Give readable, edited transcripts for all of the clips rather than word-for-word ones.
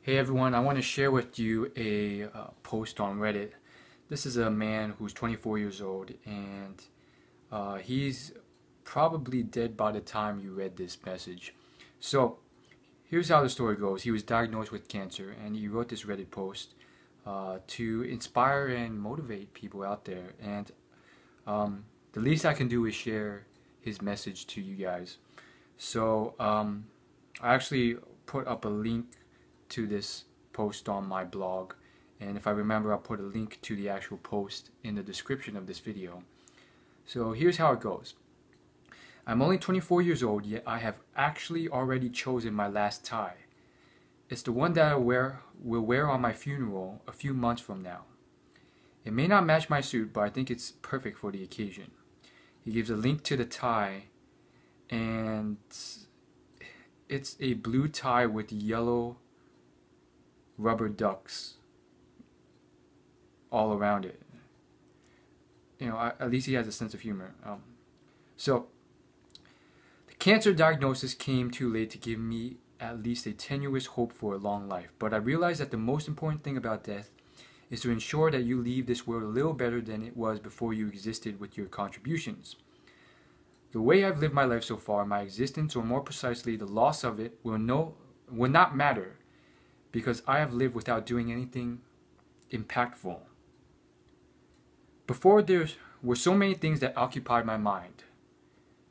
Hey everyone, I want to share with you a post on Reddit. This is a man who's 24 years old and he's probably dead by the time you read this message. So here's how the story goes. He was diagnosed with cancer and he wrote this Reddit post to inspire and motivate people out there. And the least I can do is share his message to you guys. So I actually put up a link to this post on my blog, and if I remember, I'll put a link to the actual post in the description of this video. So here's how it goes. I'm only 24 years old, yet I have actually already chosen my last tie. It's the one that I will wear on my funeral a few months from now. It may not match my suit, but I think it's perfect for the occasion. He gives a link to the tie, and it's a blue tie with yellow rubber ducks all around it. You know, at least he has a sense of humor. So, the cancer diagnosis came too late to give me at least a tenuous hope for a long life. But I realized that the most important thing about death is to ensure that you leave this world a little better than it was before you existed with your contributions. The way I've lived my life so far, my existence, or more precisely, the loss of it, will not matter, because I have lived without doing anything impactful. Before, there were so many things that occupied my mind.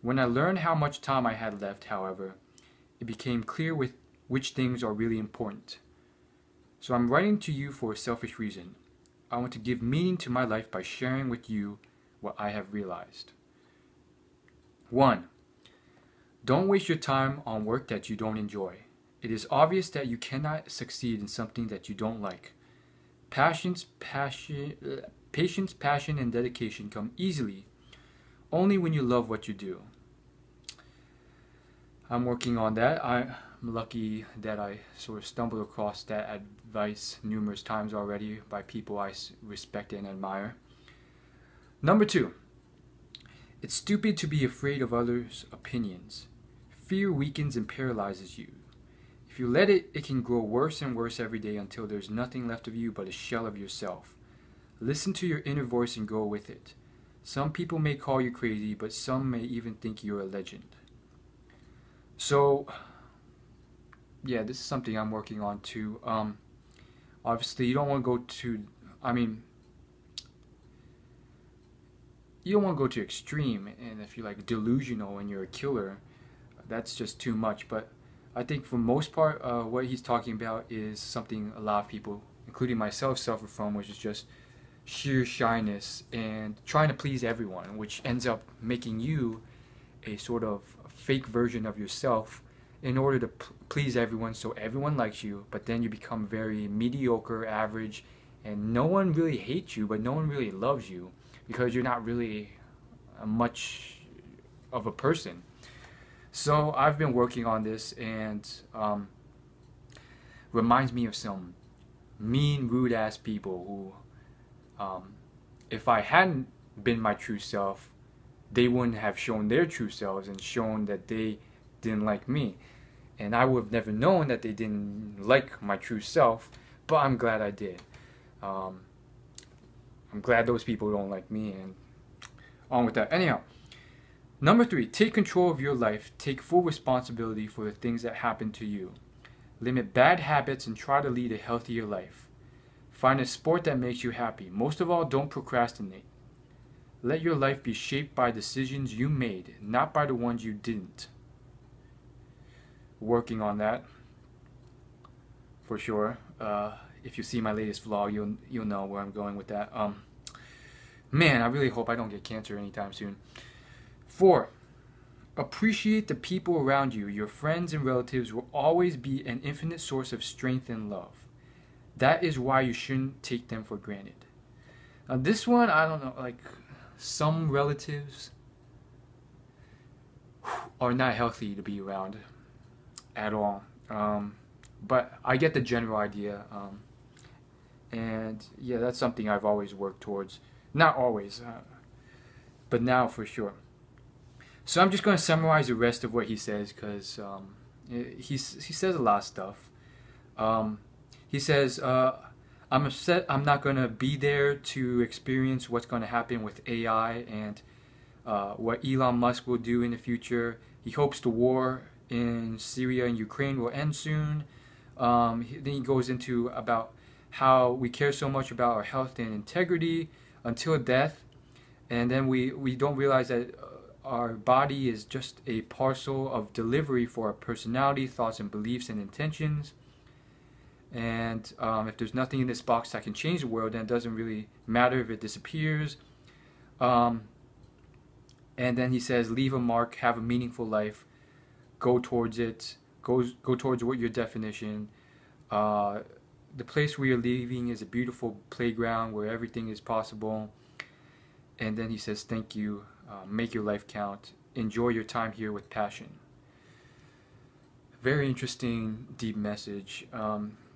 When I learned how much time I had left, however, it became clear which things are really important. So I'm writing to you for a selfish reason. I want to give meaning to my life by sharing with you what I have realized. 1. Don't waste your time on work that you don't enjoy. It is obvious that you cannot succeed in something that you don't like. Patience, passion, and dedication come easily only when you love what you do. I'm working on that. I'm lucky that I sort of stumbled across that advice numerous times already by people I respect and admire. Number 2. It's stupid to be afraid of others' opinions. Fear weakens and paralyzes you. If you let it, it can grow worse and worse every day until there's nothing left of you but a shell of yourself. Listen to your inner voice and go with it. Some people may call you crazy, but some may even think you're a legend. So, yeah, this is something I'm working on too. Obviously, you don't want to go to, you don't want to go to extreme, and if you're like delusional and you're a killer, that's just too much. But I think for most part, what he's talking about is something a lot of people, including myself, suffer from, which is just sheer shyness and trying to please everyone, which ends up making you a sort of fake version of yourself in order to please everyone, so everyone likes you, but then you become very mediocre, average, and no one really hates you, but no one really loves you because you're not really much of a person. So I've been working on this, and reminds me of some mean, rude ass people who, if I hadn't been my true self, they wouldn't have shown their true selves and shown that they didn't like me. And I would have never known that they didn't like my true self, but I'm glad I did. I'm glad those people don't like me, and on with that. Anyhow. Number 3, take control of your life. Take full responsibility for the things that happen to you. Limit bad habits and try to lead a healthier life. Find a sport that makes you happy. Most of all, don't procrastinate. Let your life be shaped by decisions you made, not by the ones you didn't. Working on that, for sure. If you see my latest vlog, you'll know where I'm going with that. Man, I really hope I don't get cancer anytime soon. 4. Appreciate the people around you. Your friends and relatives will always be an infinite source of strength and love. That is why you shouldn't take them for granted. Now this one, I don't know, like some relatives are not healthy to be around at all. But I get the general idea. And yeah, that's something I've always worked towards. Not always, but now for sure. So I'm just going to summarize the rest of what he says, because he says a lot of stuff. He says, I'm upset I'm not going to be there to experience what's going to happen with AI and what Elon Musk will do in the future. He hopes the war in Syria and Ukraine will end soon. Then he goes into about how we care so much about our health and integrity until death, and then we don't realize that our body is just a parcel of delivery for our personality, thoughts, and beliefs and intentions. And if there's nothing in this box that can change the world, then it doesn't really matter if it disappears. Um, and then he says, leave a mark, have a meaningful life, go towards it, go towards what your definition. The place where you're leaving is a beautiful playground where everything is possible. And then he says, thank you, make your life count, enjoy your time here with passion. Very interesting, deep message.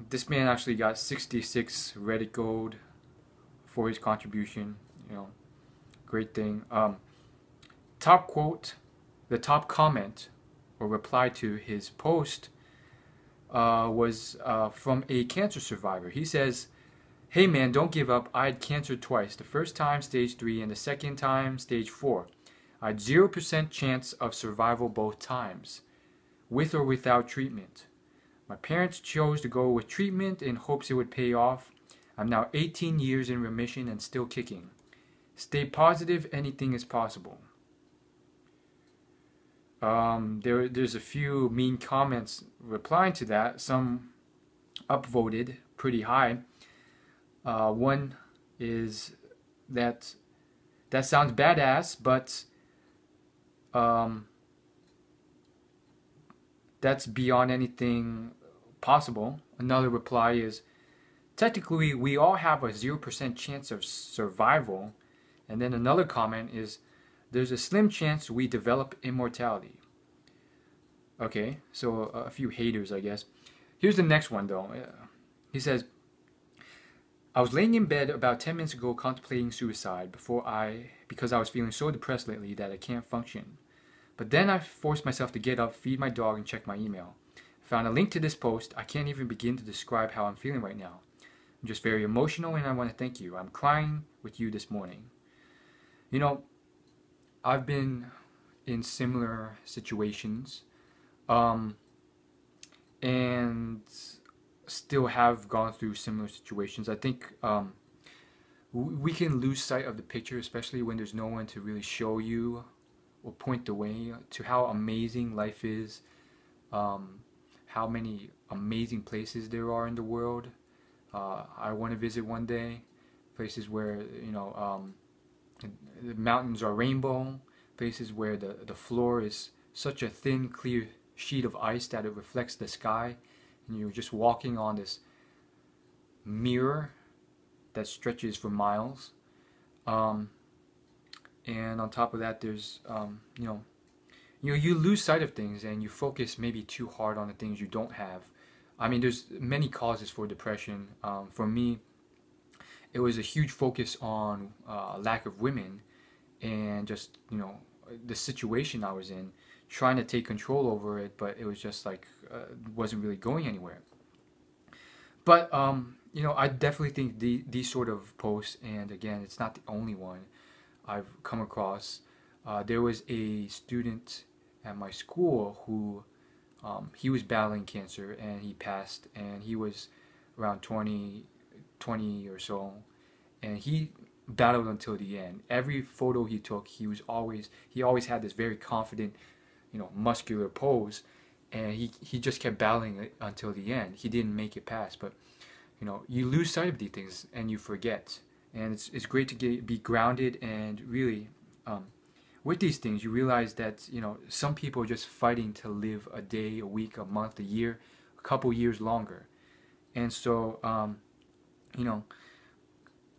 This man actually got 66 Reddit gold for his contribution. You know, great thing. Top quote, the top comment or reply to his post was from a cancer survivor. He says, hey man, don't give up. I had cancer twice. The first time, stage 3, and the second time, stage 4. I had 0% chance of survival both times, with or without treatment. My parents chose to go with treatment in hopes it would pay off. I'm now 18 years in remission and still kicking. Stay positive, anything is possible. There's a few mean comments replying to that. Some upvoted pretty high. One is that sounds badass, but that's beyond anything possible. Another reply is, technically we all have a 0% chance of survival. And then another comment is, there's a slim chance we develop immortality. Okay, so a few haters, I guess. Here's the next one, though. He says, I was laying in bed about 10 minutes ago contemplating suicide because I was feeling so depressed lately that I can't function. But then I forced myself to get up, feed my dog, and check my email. I found a link to this post. I can't even begin to describe how I'm feeling right now. I'm just very emotional, and I want to thank you. I'm crying with you this morning. You know, I've been in similar situations, and still have gone through similar situations. I think we can lose sight of the picture, especially when there's no one to really show you or point the way to how amazing life is, how many amazing places there are in the world. I want to visit one day, places where, you know, the mountains are rainbow, places where the floor is such a thin, clear sheet of ice that it reflects the sky, and you're just walking on this mirror that stretches for miles. And on top of that, there's you lose sight of things and you focus maybe too hard on the things you don't have. I mean, there's many causes for depression. For me, it was a huge focus on lack of women and just, you know, the situation I was in, trying to take control over it, but it was just like wasn't really going anywhere. But you know, I definitely think these sort of posts, and again, it's not the only one I've come across. There was a student at my school who he was battling cancer and he passed, and he was around 20 or so, and he battled until the end. Every photo he took, he always had this very confident, you know, muscular pose, and he just kept battling it until the end. He didn't make it past, but you know, you lose sight of these things and you forget. And it's great to be grounded, and really with these things you realize that, you know, some people are just fighting to live a day, a week, a month, a year, a couple years longer. And so you know,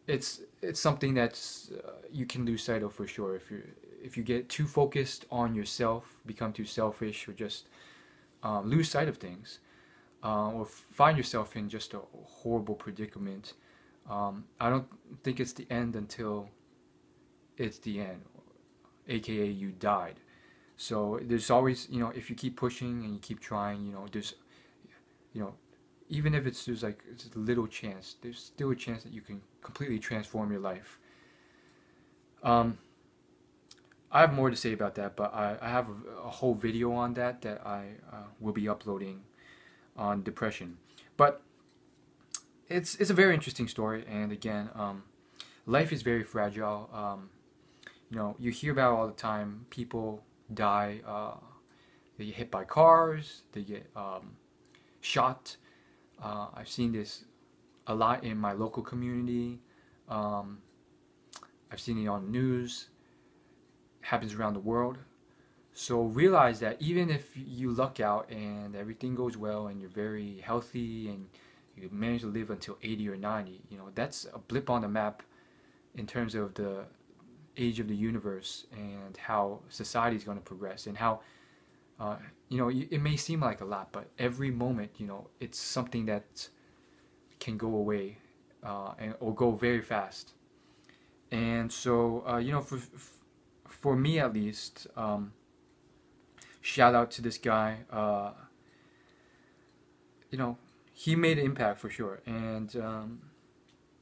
it's something that's you can lose sight of for sure if you get too focused on yourself, become too selfish, or just lose sight of things, or find yourself in just a horrible predicament. I don't think it's the end until it's the end, aka you died. So there's always, you know, if you keep pushing and you keep trying, you know, there's, you know, even if it's just like it's a little chance, there's still a chance that you can completely transform your life. I have more to say about that, but I have a whole video on that that I will be uploading on depression. But it's a very interesting story, and again, life is very fragile. You know, you hear about all the time, people die, they get hit by cars, they get shot. I've seen this a lot in my local community. I've seen it on the news. It happens around the world. So realize that even if you luck out and everything goes well and you're very healthy and you manage to live until 80 or 90, you know, that's a blip on the map in terms of the age of the universe and how society is going to progress, and how you know, it may seem like a lot, but every moment, you know, it's something that can go away or go very fast. And so you know, for me at least, shout out to this guy. You know, he made an impact for sure, and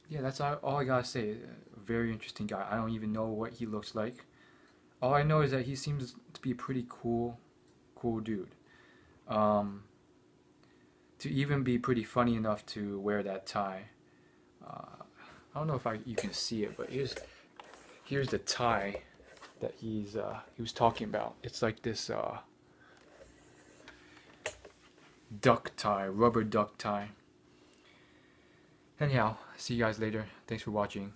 yeah, that's all I gotta say. A very interesting guy. I don't even know what he looks like. All I know is that he seems to be a pretty cool dude. To even be pretty funny enough to wear that tie. I don't know if you can see it, but here's the tie that he was talking about. It's like this duck tie, rubber duck tie. Anyhow, see you guys later. Thanks for watching.